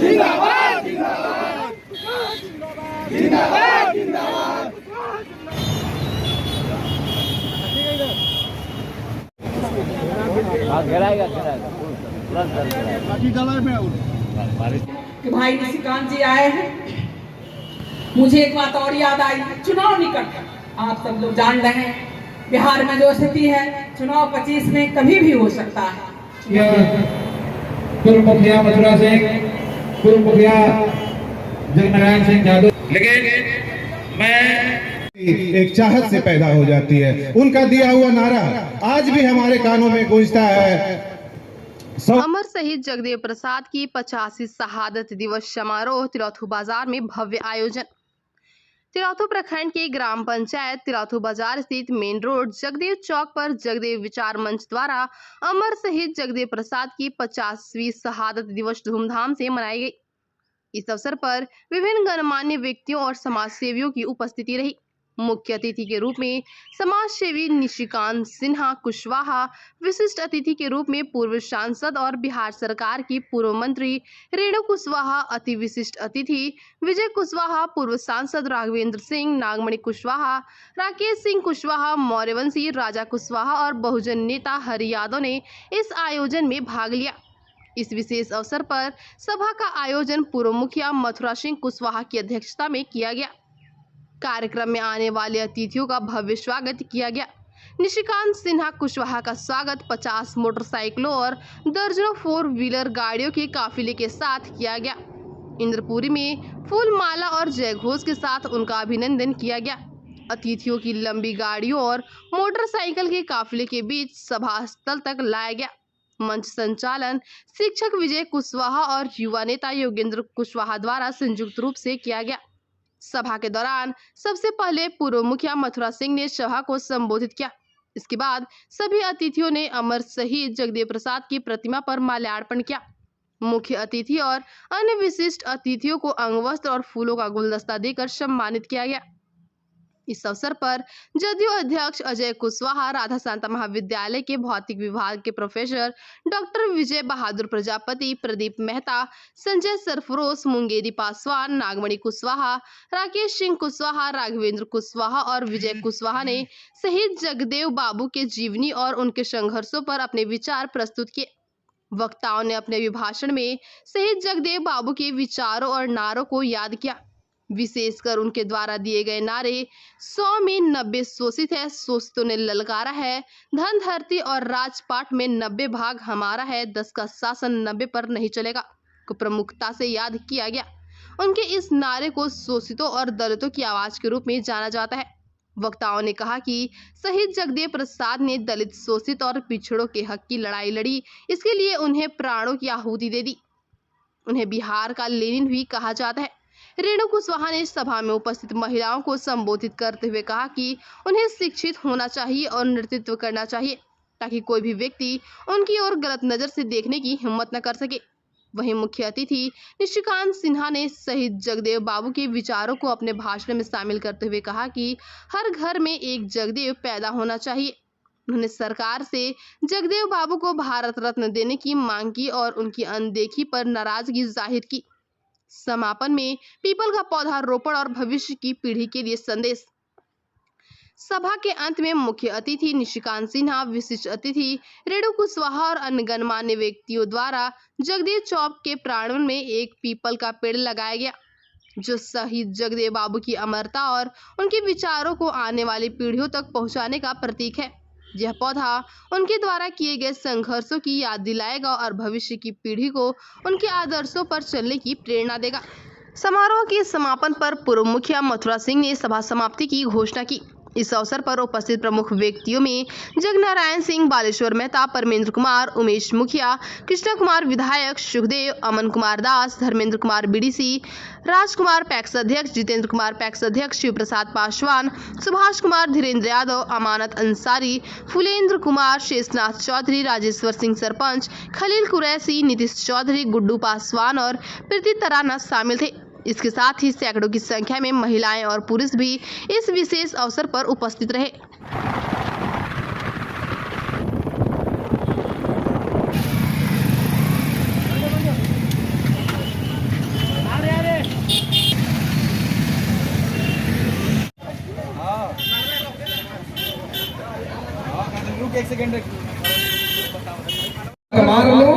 जिंदाबाद जिंदाबाद जिंदाबाद जिंदाबाद। कि भाई निशिकांत जी आए हैं। मुझे एक बात और याद आई, चुनाव निकट है, आप सब लोग जान रहे हैं बिहार में जो स्थिति है, चुनाव 25 में कभी भी हो सकता है। पूर्व मुखिया मथुरा सिंह, पूर्व मुखिया जगनारायण सिंह यादव, लेकिन मैं एक चाहत से पैदा हो जाती है। उनका दिया हुआ नारा आज भी हमारे कानों में गूंजता है। अमर शहीद जगदेव प्रसाद की 85वीं शहादत दिवस समारोह तिरौथू बाजार में भव्य आयोजन। तिरौथू प्रखंड के ग्राम पंचायत तिरौथू बाजार स्थित मेन रोड जगदेव चौक पर जगदेव विचार मंच द्वारा अमर शहीद जगदेव प्रसाद की 50वीं शहादत दिवस धूमधाम से मनाई गई। इस अवसर पर विभिन्न गणमान्य व्यक्तियों और समाज सेवियों की उपस्थिति रही। मुख्य अतिथि के रूप में समाज सेवी निशिकांत सिन्हा कुशवाहा, विशिष्ट अतिथि के रूप में पूर्व सांसद और बिहार सरकार की पूर्व मंत्री रेणु कुशवाहा, अति विशिष्ट अतिथि विजय कुशवाहा, पूर्व सांसद राघवेंद्र सिंह, नागमणि कुशवाहा, राकेश सिंह कुशवाहा, मौर्यवंशी, राजा कुशवाहा और बहुजन नेता हरि यादव ने इस आयोजन में भाग लिया। इस विशेष अवसर पर सभा का आयोजन पूर्व मुखिया मथुरा सिंह कुशवाहा की अध्यक्षता में किया गया। कार्यक्रम में आने वाले अतिथियों का भव्य स्वागत किया गया। निशिकांत सिन्हा कुशवाहा का स्वागत 50 मोटरसाइकिलों और दर्जनों 4 व्हीलर गाड़ियों के काफिले के साथ किया गया। इंद्रपुरी में फूल माला और जयघोष के साथ उनका अभिनंदन किया गया। अतिथियों की लंबी गाड़ियों और मोटरसाइकिल के काफिले के बीच सभा स्थल तक लाया गया। मंच संचालन शिक्षक विजय कुशवाहा और युवा नेता योगेंद्र कुशवाहा द्वारा संयुक्त रूप से किया गया। सभा के दौरान सबसे पहले पूर्व मुखिया मथुरा सिंह ने सभा को संबोधित किया। इसके बाद सभी अतिथियों ने अमर शहीद जगदेव प्रसाद की प्रतिमा पर माल्यार्पण किया। मुख्य अतिथि और अन्य विशिष्ट अतिथियों को अंगवस्त्र और फूलों का गुलदस्ता देकर सम्मानित किया गया। इस अवसर पर जदयू अध्यक्ष अजय कुशवाहा, राधा शांता महाविद्यालय के भौतिक विभाग के प्रोफेसर डॉक्टर विजय बहादुर प्रजापति, प्रदीप मेहता, संजय सरफरोश, मुंगेरी पासवान, नागमणि कुशवाहा, राकेश सिंह कुशवाहा, राघवेंद्र कुशवाहा और विजय कुशवाहा ने शहीद जगदेव बाबू के जीवनी और उनके संघर्षों पर अपने विचार प्रस्तुत किए। वक्ताओं ने अपने अभिभाषण में शहीद जगदेव बाबू के विचारों और नारों को याद किया। विशेषकर उनके द्वारा दिए गए नारे 100 में 90 शोषित है, शोषितों ने ललकारा है, धन धरती और राजपाट में 90 भाग हमारा है, 10 का शासन 90 पर नहीं चलेगा को प्रमुखता से याद किया गया। उनके इस नारे को शोषितों और दलितों की आवाज के रूप में जाना जाता है। वक्ताओं ने कहा कि शहीद जगदेव प्रसाद ने दलित, शोषित और पिछड़ों के हक की लड़ाई लड़ी, इसके लिए उन्हें प्राणों की आहुति दे दी। उन्हें बिहार का लेनिन भी कहा जाता है। रेणु कुशवाहा ने सभा में उपस्थित महिलाओं को संबोधित करते हुए कहा कि उन्हें शिक्षित होना चाहिए और नेतृत्व करना चाहिए ताकि कोई भी व्यक्ति उनकी ओर गलत नजर से देखने की हिम्मत न कर सके। वहीं मुख्य अतिथि निशिकांत सिन्हा ने शहीद जगदेव बाबू के विचारों को अपने भाषण में शामिल करते हुए कहा कि हर घर में एक जगदेव पैदा होना चाहिए। उन्होंने सरकार से जगदेव बाबू को भारत रत्न देने की मांग की और उनकी अनदेखी पर नाराजगी जाहिर की। समापन में पीपल का पौधा रोपण और भविष्य की पीढ़ी के लिए संदेश। सभा के अंत में मुख्य अतिथि निशिकांत सिन्हा, विशिष्ट अतिथि रेणु कुशवाहा और अन्य गणमान्य व्यक्तियों द्वारा जगदेव चौक के प्रांगण में एक पीपल का पेड़ लगाया गया, जो शहीद जगदेव बाबू की अमरता और उनके विचारों को आने वाली पीढ़ियों तक पहुंचाने का प्रतीक है। यह पौधा उनके द्वारा किए गए संघर्षों की याद दिलाएगा और भविष्य की पीढ़ी को उनके आदर्शों पर चलने की प्रेरणा देगा। समारोह के समापन पर पूर्व मुखिया मथुरा सिंह ने सभा समाप्ति की घोषणा की। इस अवसर पर उपस्थित प्रमुख व्यक्तियों में जगनारायण सिंह, बालेश्वर मेहता, परमेंद्र कुमार, उमेश मुखिया, कृष्णा कुमार विधायक, सुखदेव, अमन कुमार दास, धर्मेंद्र कुमार बीडीसी, राजकुमार पैक्स अध्यक्ष, जितेंद्र कुमार पैक्स अध्यक्ष, शिव प्रसाद पासवान, सुभाष कुमार, धीरेन्द्र यादव, अमानत अंसारी, फुलेंद्र कुमार, शेषनाथ चौधरी, राजेश्वर सिंह सरपंच, खलील कुरैशी, नीतीश चौधरी, गुड्डू पासवान और प्रीति तराना शामिल थे। इसके साथ ही सैकड़ों की संख्या में महिलाएं और पुरुष भी इस विशेष अवसर पर उपस्थित रहे। मार लो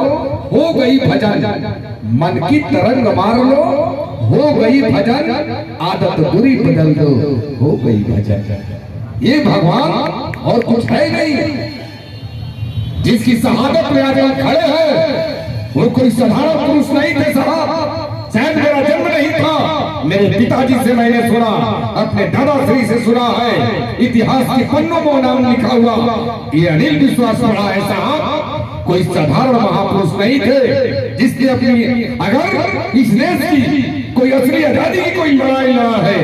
हो गई भजन, मन की तरंग मार लो हो गई भजन, आदत बुरी बदल दो हो गई भजन। ये भगवान और कुछ है नहीं। जिसकी शहादत में आज हम खड़े हैं वो कोई साधारण पुरुष नहीं थे साहब। शायद मेरा जन्म नहीं था, मेरे पिताजी से मैंने सुना, अपने दादाश्री से सुना है, इतिहास के पन्नों में नाम लिखा हुआ। ये अनिल विश्वास पढ़ा है साहब, कोई साधारण महापुरुष नहीं थे जिसने अपनी, अगर इस देश की कोई असली आजादी की कोई लड़ाई लड़ा है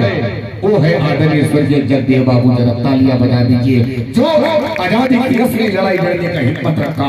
वो है आदरणीय स्वर्गीय जगदेव बाबू। जरा तालियां बजा दीजिए जो आजादी की असली लड़ाई लड़ने का हिम्मत रखा।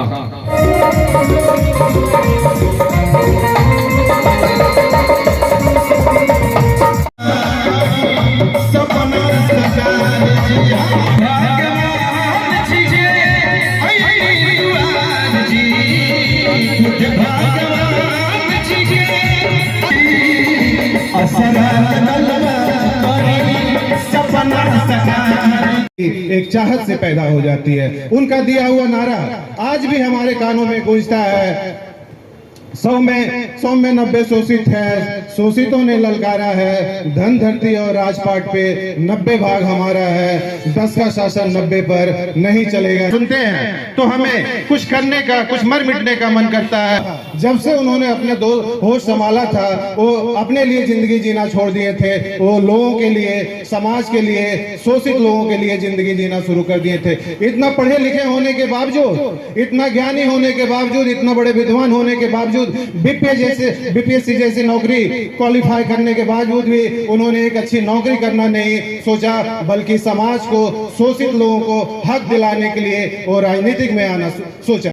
एक चाहत से पैदा हो जाती है। उनका दिया हुआ नारा आज भी हमारे कानों में गूंजता है। 100 में 90 शोषित है, शोषितों ने ललकारा है, धन धरती और राजपाट पे 90 भाग हमारा है, 10 का शासन 90 पर नहीं चलेगा। सुनते हैं तो हमें कुछ करने का, कुछ मर मिटने का मन करता है। जब से उन्होंने अपने दो होश संभाला था वो अपने लिए जिंदगी जीना छोड़ दिए थे, वो लोगों के लिए, समाज के लिए, शोषित लोगों के लिए जिंदगी जीना शुरू कर दिए थे। इतना पढ़े लिखे होने के बावजूद, इतना ज्ञानी होने के बावजूद, इतना बड़े विद्वान होने के बावजूद, बीपीएससी जैसी नौकरी क्वालिफाई करने के बावजूद भी उन्होंने एक अच्छी नौकरी करना नहीं सोचा, बल्कि समाज को, शोषित लोगों को हक दिलाने के लिए वो राजनीतिक में आना सोचा।